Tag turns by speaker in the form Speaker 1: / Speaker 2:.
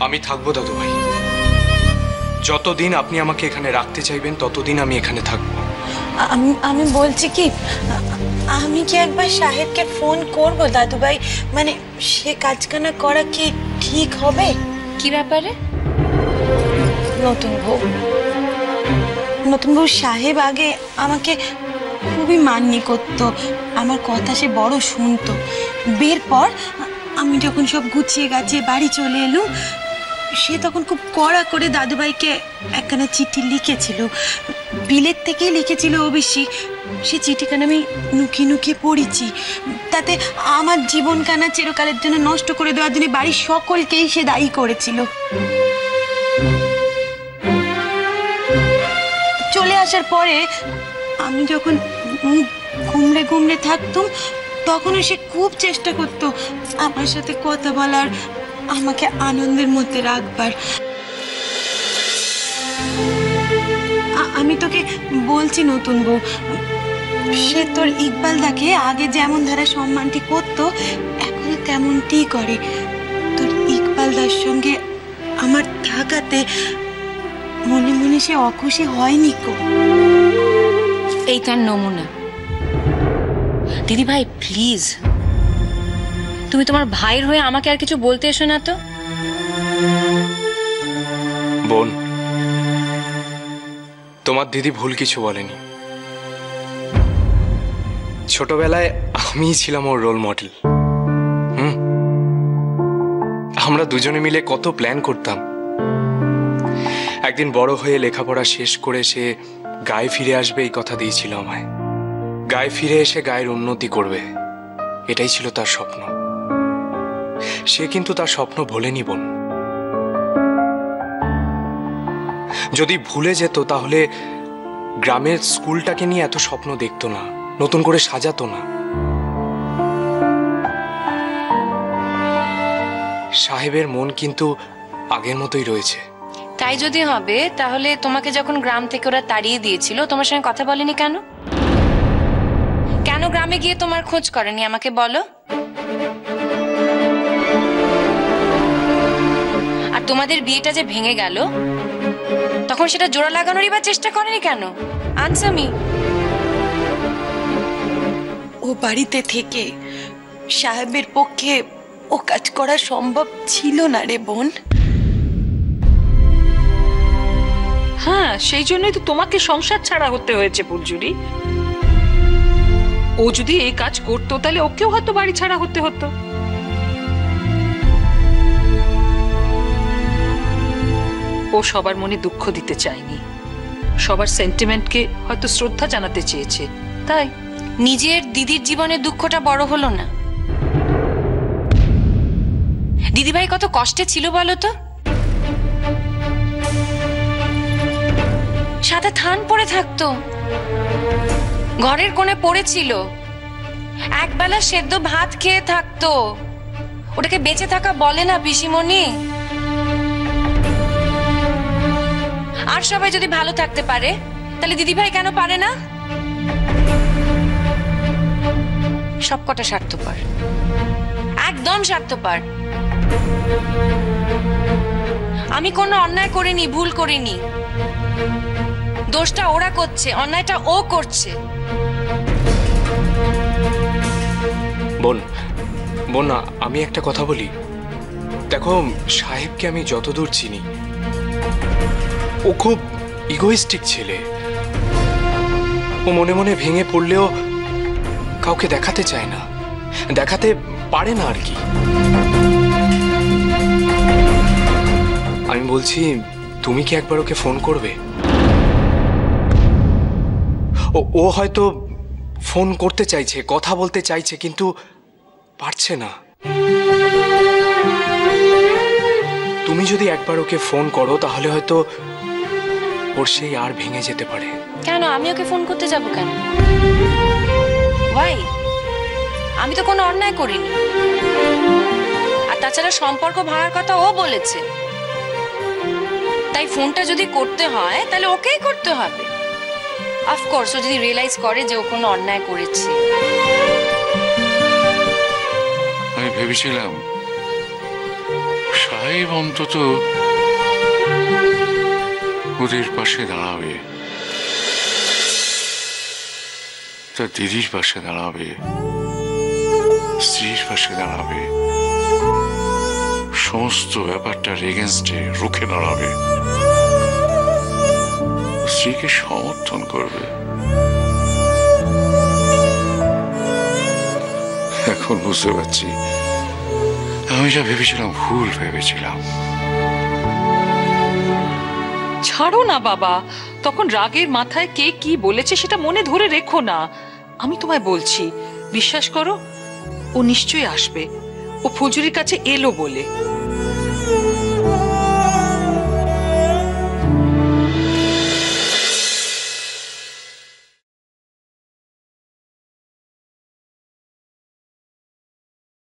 Speaker 1: আমি থাকবো দাদু ভাই, যতদিন আপনি আমাকে এখানে রাখতে চাইবেন ততদিন আমি এখানে থাকবো।
Speaker 2: আমি বলছি কি, আমি কি একবার সাহেবকে ফোন করব দাদু ভাই? মানে সে কাজখানা করা কি ঠিক হবে?
Speaker 3: কি ব্যাপারে?
Speaker 2: নতুন বউ সাহেব আগে আমাকে খুবই মান্যি করতো, আমার কথা সে বড় শুনতো। বিয়ের পর আমি যখন সব গুছিয়ে গাছিয়ে বাড়ি চলে এলুম, সে তখন খুব কড়া করে দাদুভাইকে একখানা চিঠি লিখেছিল। বিলেত থেকেই লিখেছিল অবশ্যই। সে চিঠিখানা আমি নুকিয়ে নুকিয়ে পড়েছি। তাতে আমার জীবনখানা চিরকালের জন্য নষ্ট করে দেওয়ার জন্য বাড়ির সকলকেই সে দায়ী করেছিল। চলে আসার পরে আমি যখন ঘুমড়ে থাকতাম, তখনও সে খুব চেষ্টা করতো আমার সাথে কথা বলার, আমাকে আনন্দের মধ্যে রাখবার। আমি তোকে বলছি নতুন বউ, সে তোর ইকবাল দাকে আগে যেমন ধারা সম্মানটি করতো এখনো তেমনটি করে। তোর ইকবাল দার সঙ্গে আমার থাকাতে মনে মনে সে অখুশি হয়নি কো।
Speaker 3: এই তার নমুনা। দিদি ভাই প্লিজ, তুমি তোমার ভাইয়ের হয়ে আমাকে আর কিছু বলতে এসো না তো।
Speaker 1: বোন, তোমার দিদি ভুল কিছু বলেনি। ছোটবেলায় আমিই ছিলাম ওর রোল মডেল। আমরা দুজনে মিলে কত প্ল্যান করতাম। একদিন বড় হয়ে লেখাপড়া শেষ করে সে গায়ে ফিরে আসবে এই কথা দিয়েছিল আমায়। গায়ে ফিরে এসে গায়ের উন্নতি করবে, এটাই ছিল তার স্বপ্ন। সে কিন্তু তার স্বপ্ন ভোলেনি বোন। যদি ভুলে যেত তাহলে গ্রামের স্কুলটাকে নিয়ে এত স্বপ্ন দেখতো না, নতুন করে সাজাতো না। সাহেবের মন কিন্তু আগের মতোই রয়েছে।
Speaker 3: তাই যদি হবে তাহলে তোমাকে যখন গ্রাম থেকে ওরা তাড়িয়ে দিয়েছিল তোমার সঙ্গে কথা বলেনি কেন? কেন গ্রামে গিয়ে তোমার খোঁজ করেনি আমাকে বলো? আর তোমাদের বিয়েটা যে ভেঙে গেল তখন সেটা জোড়া লাগানোরই বা চেষ্টা করেনি কেন? Answer me.
Speaker 2: ও বাড়িতে থেকে সাহেবের পক্ষে ও কাজ করা সম্ভব ছিল না রে বোন।
Speaker 4: হ্যাঁ, সেই জন্যই তো তোমাকে সংসার ছাড়া হতে হয়েছে পুরজুরি। ও যদি এই কাজ করতো তাহলে ওকেও হয়তো বাড়ি ছাড়া হতে হতো। ও সবার মনে দুঃখ দিতে চায়নি, সবার সেন্টিমেন্টকে হয়তো শ্রদ্ধা জানাতে চেয়েছে, তাই
Speaker 3: নিজের দিদির জীবনের দুঃখটা বড় হলো না? দিদিভাই কত কষ্টে ছিল বলো তো। সাথে থান পড়ে থাকতো, ঘরের কোণে পড়েছিল, একবেলা সেদ্ধ ভাত খেয়ে থাকতো। ওটাকে বেঁচে থাকা বলে না পিসিমণি? আর সবাই যদি ভালো থাকতে পারে তাহলে দিদিভাই কেন পারে না? সবকটা স্বার্থপর, একদম স্বার্থপর। আমি কোনো অন্যায় করিনি, ভুল করিনি। দোষটা ওরা করছে, অন্যায়টা ও করছে।
Speaker 1: বোন, বোন না, আমি একটা কথা বলি। দেখো, সাহেবকে আমি যতদূর চিনি ও খুব ইগোইস্টিক ছেলে। ও মনে মনে ভেঙে পড়লেও কাউকে দেখাতে চায় না, দেখাতে পারে না আর কি। আমি বলছি, তুমি কি একবার ওকে ফোন করবে? ও হয়তো ফোন করতে চাইছে, কথা বলতে চাইছে, কিন্তু পারছে না। তুমি যদি একবার ওকে ফোন করো তাহলে হয়তো ওর সেই আর ভেঙে যেতে পারে।
Speaker 3: কেন আমি ওকে ফোন করতে যাব কেন? ওয়াই? আমি তো কোনো অন্যায় করিনি। আর তাছাড়া সম্পর্ক ভাঙার কথা ও বলেছে, তাই ফোনটা যদি করতে হয় তাহলে ওকেই করতে হবে। অফকোর্স ও যদি রিয়েলাইজ করে যে ও কোনো অন্যায় করেছে।
Speaker 5: আমি ভেবেছিলাম সাহেব অন্তত ওদের পাশে দাঁড়াবে, তার দিদির পাশে দাঁড়াবে, স্ত্রীর পাশে দাঁড়াবে, সমস্ত ব্যাপারটার এগেনস্টে রুখে দাঁড়াবে, স্ত্রীকে সমর্থন করবে। এখন বুঝতে পারছি আমি যা ভেবেছিলাম ভুল ভেবেছিলাম।
Speaker 4: ছাড়ো না বাবা, তখন রাগের মাথায় কে কি বলেছে সেটা মনে ধরে রেখো না। আমি তোমায় বলছি, বিশ্বাস করো ও নিশ্চয়ই আসবে। ও ফুলঝুরির কাছে এলো বলে।